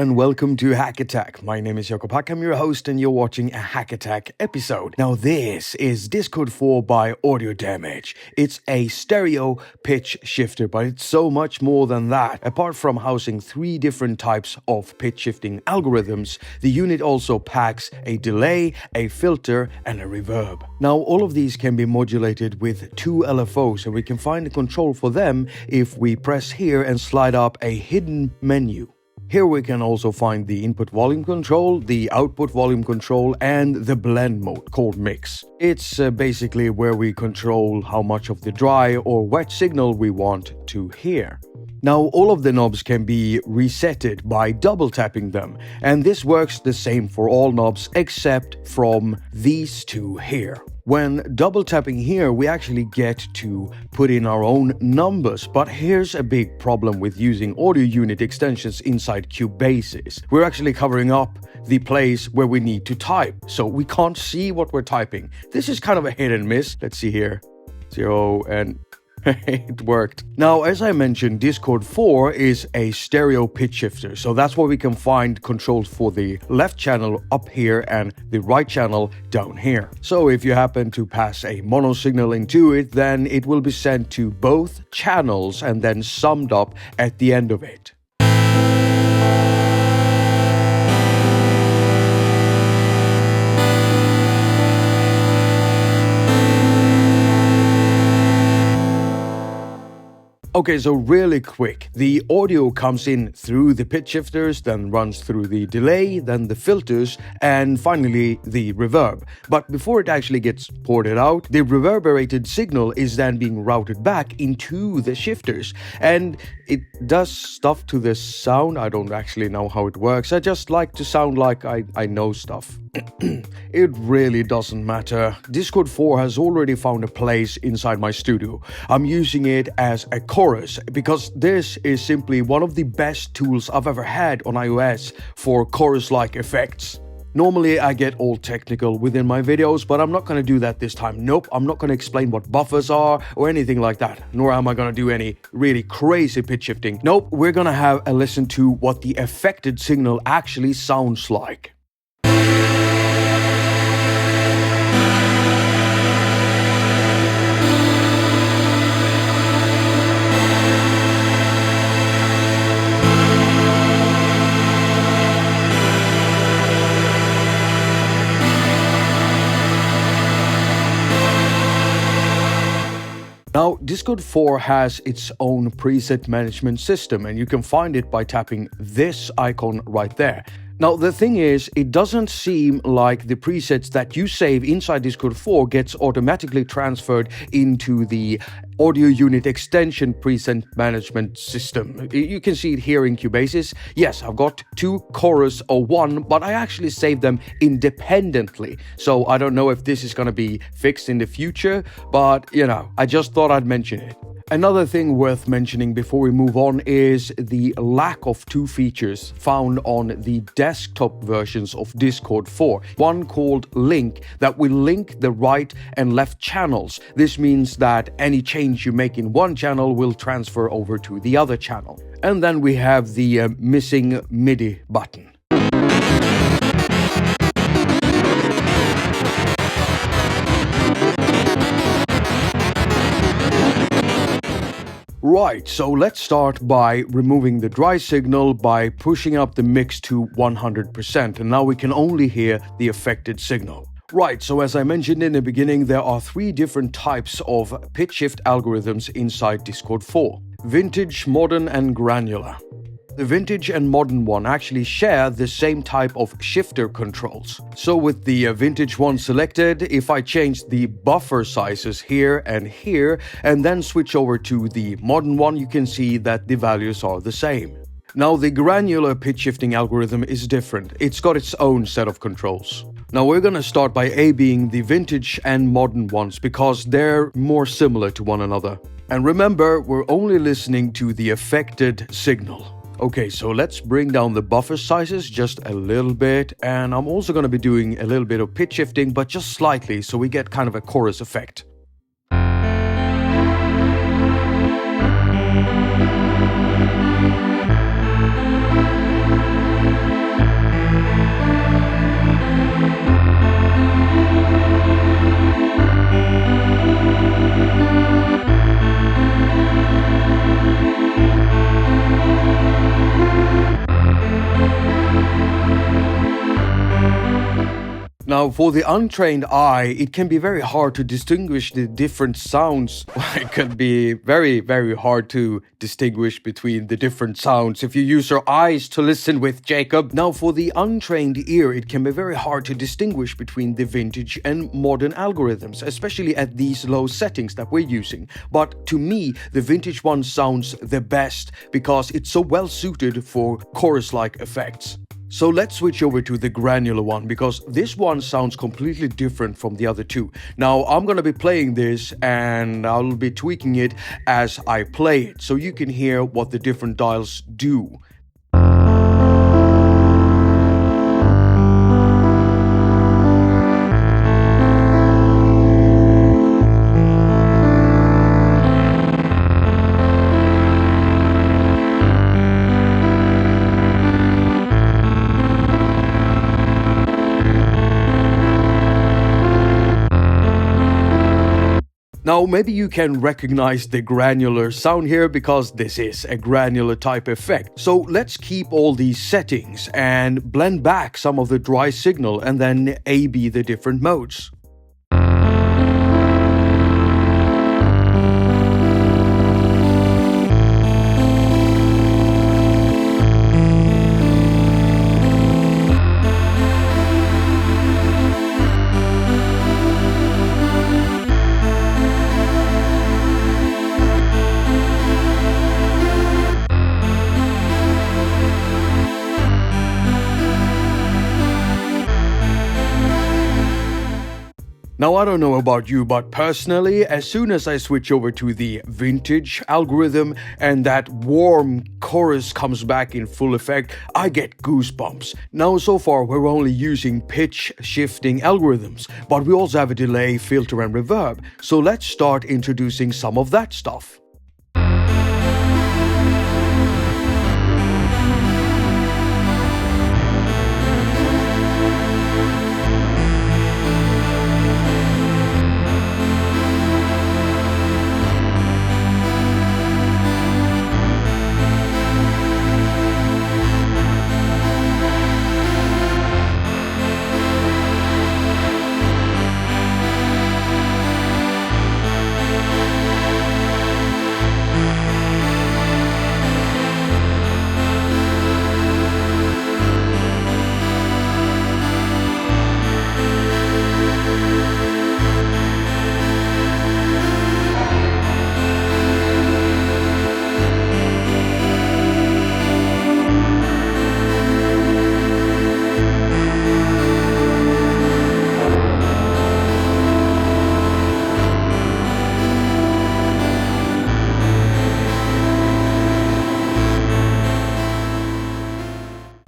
and welcome to haQ attaQ. My name is Jakob. I'm your host and you're watching a haQ attaQ episode. Now this is Discord 4 by Audio Damage. It's a stereo pitch shifter, but it's so much more than that. Apart from housing 3 different types of pitch shifting algorithms, the unit also packs a delay, a filter, and a reverb. Now all of these can be modulated with 2 LFOs, and we can find the control for them if we press here and slide up a hidden menu. Here we can also find the input volume control, the output volume control, and the blend mode called mix. It's basically where we control how much of the dry or wet signal we want to hear. Now all of the knobs can be resetted by double tapping them, and this works the same for all knobs except from these 2 here. When double tapping here, we actually get to put in our own numbers, but here's a big problem with using audio unit extensions inside Cubases. We're actually covering up the place where we need to type, so we can't see what we're typing. This is kind of a hit and miss. Let's see here. 0 and it worked. Now, as I mentioned, Discord 4 is a stereo pitch shifter, so that's where we can find controls for the left channel up here and the right channel down here. So if you happen to pass a mono signal into it, then it will be sent to both channels and then summed up at the end of it. Okay, so really quick, the audio comes in through the pitch shifters, then runs through the delay, then the filters, and finally the reverb. But before it actually gets ported out, the reverberated signal is then being routed back into the shifters. And it does stuff to the sound. I don't actually know how it works. I just like to sound like I know stuff. It really doesn't matter. Discord 4 has already found a place inside my studio. I'm using it as a chorus because this is simply one of the best tools I've ever had on iOS for chorus-like effects. Normally I get all technical within my videos, but I'm not going to do that this time. Nope, I'm not going to explain what buffers are or anything like that, nor am I going to do any really crazy pitch shifting. Nope, we're going to have a listen to what the affected signal actually sounds like. Now, Discord 4 has its own preset management system, and you can find it by tapping this icon right there. Now, the thing is, it doesn't seem like the presets that you save inside Discord 4 gets automatically transferred into the audio unit extension preset management system. You can see it here in Cubases. Yes, I've got 2 chorus or 1, but I actually saved them independently. So I don't know if this is going to be fixed in the future, but you know, I just thought I'd mention it. Another thing worth mentioning before we move on is the lack of 2 features found on the desktop versions of Discord 4. One called Link that will link the right and left channels. This means that any change you make in one channel will transfer over to the other channel. And then we have the missing MIDI button. Right, so let's start by removing the dry signal by pushing up the mix to 100%, and now we can only hear the affected signal. Right, so as I mentioned in the beginning, there are 3 different types of pitch shift algorithms inside Discord 4: vintage, modern, and granular. The vintage and modern one actually share the same type of shifter controls. So with the vintage one selected, if I change the buffer sizes here and then switch over to the modern one, you can see that the values are the same. Now the granular pitch shifting algorithm is different. It's got its own set of controls. Now we're gonna start by A-ing the vintage and modern ones because they're more similar to one another. And remember, we're only listening to the affected signal. Okay, so let's bring down the buffer sizes just a little bit, and I'm also going to be doing a little bit of pitch shifting, but just slightly, so we get kind of a chorus effect. Now, for the untrained eye, it can be very hard to distinguish the different sounds. It can be very, very hard to distinguish between the different sounds if you use your eyes to listen with, Jakob. Now, for the untrained ear, it can be very hard to distinguish between the vintage and modern algorithms, especially at these low settings that we're using. But to me, the vintage one sounds the best because it's so well suited for chorus-like effects. So let's switch over to the granular one, because this one sounds completely different from the other two. Now, I'm gonna be playing this and I'll be tweaking it as I play it, so you can hear what the different dials do. Now, maybe you can recognize the granular sound here because this is a granular type effect. So let's keep all these settings and blend back some of the dry signal and then A/B the different modes. Now, I don't know about you, but personally, as soon as I switch over to the vintage algorithm and that warm chorus comes back in full effect, I get goosebumps. Now, so far, we're only using pitch shifting algorithms, but we also have a delay, filter, and reverb. So let's start introducing some of that stuff.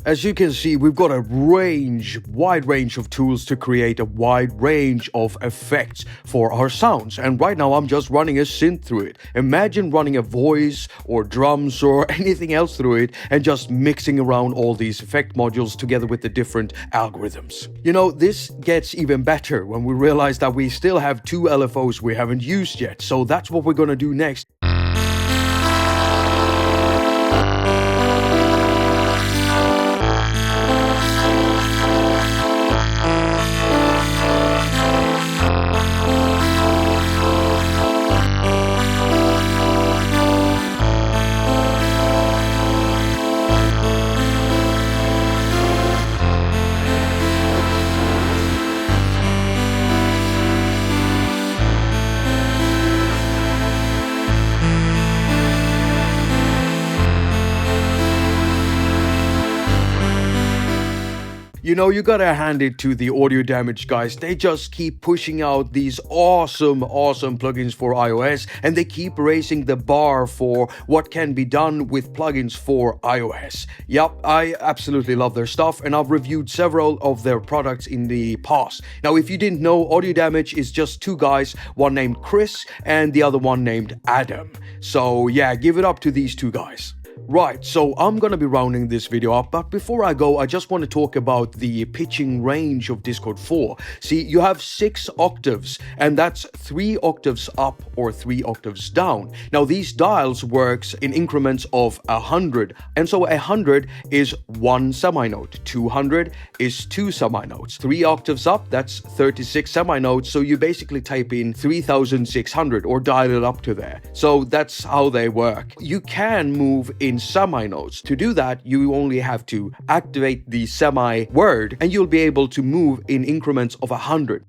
As you can see, we've got a wide range of tools to create a wide range of effects for our sounds. And right now I'm just running a synth through it. Imagine running a voice or drums or anything else through it and just mixing around all these effect modules together with the different algorithms. You know, this gets even better when we realize that we still have two LFOs we haven't used yet. So that's what we're gonna do next. You know, you gotta hand it to the Audio Damage guys. They just keep pushing out these awesome plugins for iOS, and they keep raising the bar for what can be done with plugins for iOS. Yep, I absolutely love their stuff, and I've reviewed several of their products in the past. Now, if you didn't know, Audio Damage is just two guys, one named Chris and the other one named Adam. So yeah, give it up to these two guys. Right, so I'm gonna be rounding this video up, but before I go, I just want to talk about the pitching range of Discord 4. See, you have 6 octaves, and that's 3 octaves up or 3 octaves down. Now, these dials works in increments of 100, and so 100 is 1 seminote, 200 is 2 seminotes, 3 octaves up, that's 36 seminotes, so you basically type in 3600 or dial it up to there. So that's how they work. You can move in seminotes. To do that, you only have to activate the semi word and you'll be able to move in increments of 100.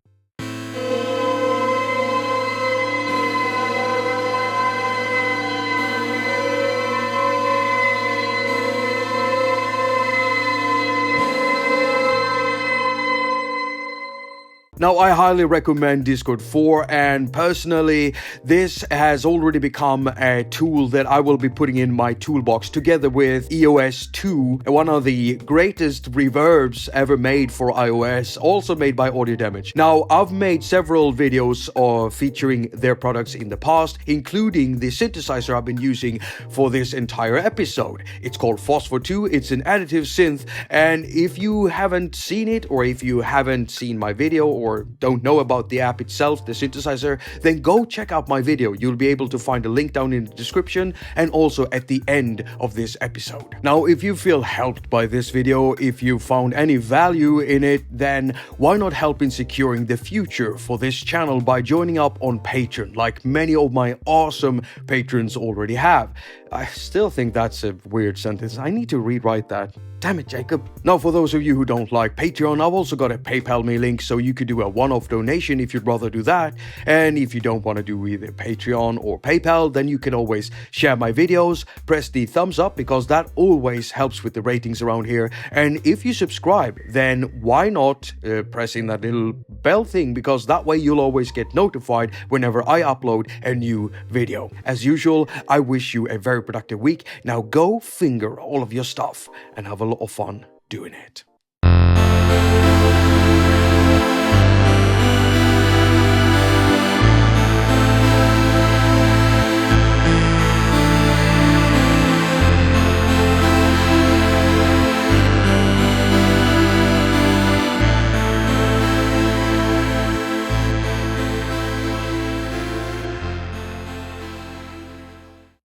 Now, I highly recommend Discord 4, and personally, this has already become a tool that I will be putting in my toolbox together with EOS 2, one of the greatest reverbs ever made for iOS, also made by Audio Damage. Now, I've made several videos featuring their products in the past, including the synthesizer I've been using for this entire episode. It's called Phosphor 2, it's an additive synth, and if you haven't seen it, or if you haven't seen my video, or don't know about the app itself, the synthesizer, then go check out my video. You'll be able to find a link down in the description and also at the end of this episode. Now, if you feel helped by this video, if you found any value in it, then why not help in securing the future for this channel by joining up on Patreon, like many of my awesome patrons already have. I still think that's a weird sentence. I need to rewrite that. Damn it, Jacob. Now, for those of you who don't like Patreon, I've also got a PayPal me link, so you could do a one-off donation if you'd rather do that. And if you don't want to do either Patreon or PayPal, then you can always share my videos, press the thumbs up, because that always helps with the ratings around here. And if you subscribe, then why not pressing that little bell thing, because that way you'll always get notified whenever I upload a new video. As usual, I wish you a very productive week. Now go finger all of your stuff and have a lot of fun doing it.